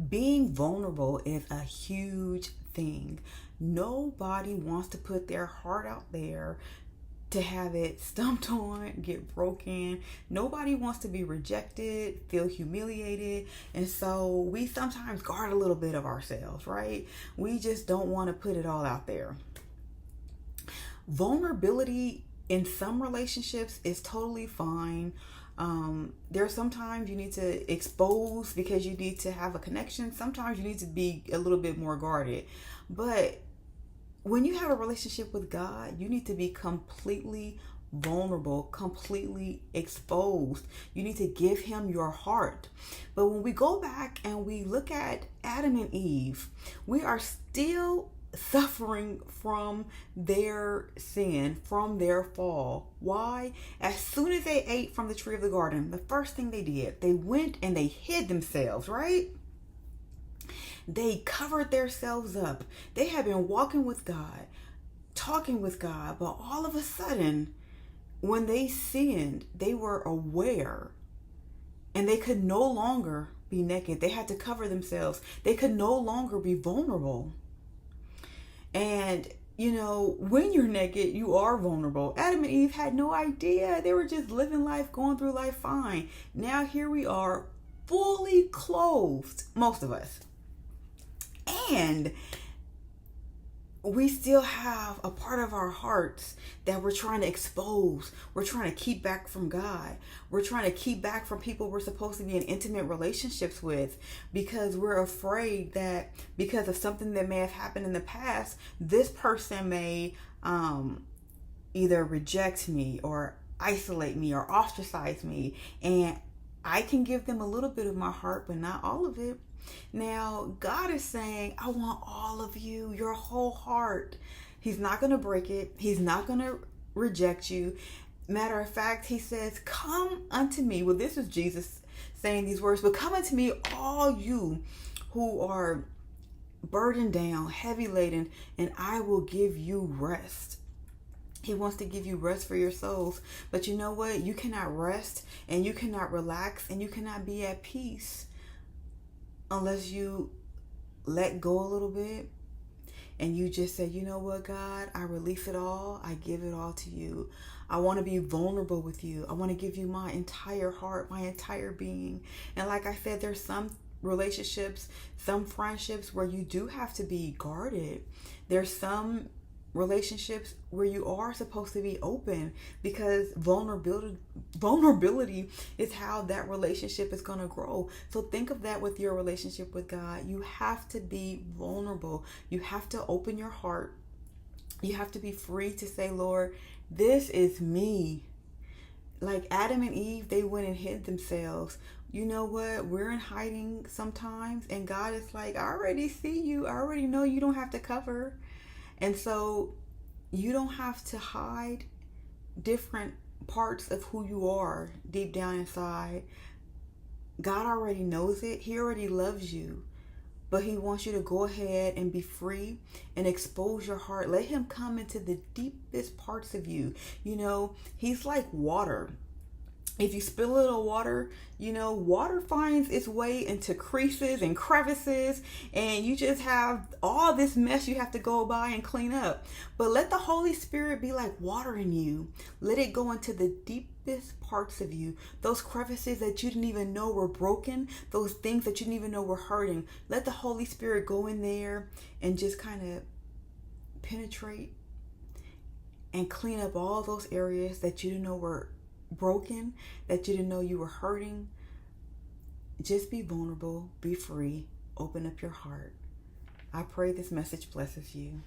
Being vulnerable is a huge thing. Nobody wants to put their heart out there to have it stumped on, get broken. Nobody wants to be rejected, feel humiliated. And so we sometimes guard a little bit of ourselves, right? We just don't want to put it all out there. Vulnerability in some relationships is totally fine. There are sometimes you need to expose because you need to have a connection. Sometimes you need to be a little bit more guarded. But when you have a relationship with God, you need to be completely vulnerable, completely exposed. You need to give him your heart. But when we go back and we look at Adam and Eve, we are still suffering from their sin, from their fall. Why? As soon as they ate from the tree of the garden, the first thing they did, they went and they hid themselves, right? They covered themselves up. They had been walking with God, talking with God, but all of a sudden, when they sinned, they were aware and they could no longer be naked. They had to cover themselves. They could no longer be vulnerable. And when you're naked, you are vulnerable. Adam and Eve had no idea. They were just living life, going through life fine. Now here we are, fully clothed, most of us. And we still have a part of our hearts that we're trying to expose. We're trying to keep back from God. We're trying to keep back from people we're supposed to be in intimate relationships with, because we're afraid that because of something that may have happened in the past, this person may either reject me or isolate me or ostracize me. And I can give them a little bit of my heart, but not all of it. Now, God is saying, I want all of you, your whole heart. He's not going to break it. He's not going to reject you. Matter of fact, he says, come unto me. Well, this is Jesus saying these words, but come unto me, all you who are burdened down, heavy laden, and I will give you rest. He wants to give you rest for your souls. But you know what? You cannot rest and you cannot relax and you cannot be at peace unless you let go a little bit and you just say, you know what, God, I release it all. I give it all to you. I want to be vulnerable with you. I want to give you my entire heart, my entire being. And like I said, there's some relationships, some friendships where you do have to be guarded. There's some relationships where you are supposed to be open, because vulnerability is how that relationship is going to grow. So think of that with your relationship with God. You have to be vulnerable. You have to open your heart. You have to be free to say, Lord, this is me. Like Adam and Eve, they went and hid themselves. You know what? We're in hiding sometimes, and God is like, I already see you. I already know you don't have to cover. And so you don't have to hide different parts of who you are deep down inside. God already knows it. He already loves you. But he wants you to go ahead and be free and expose your heart. Let him come into the deepest parts of you. He's like water. If you spill a little water, water finds its way into creases and crevices, and you just have all this mess you have to go by and clean up. But let the Holy Spirit be like water in you. Let it go into the deepest parts of you, those crevices that you didn't even know were broken, those things that you didn't even know were hurting. Let the Holy Spirit go in there and just kind of penetrate and clean up all those areas that you didn't know were broken, that you didn't know you were hurting. Just be vulnerable, be free, open up your heart. I pray this message blesses you.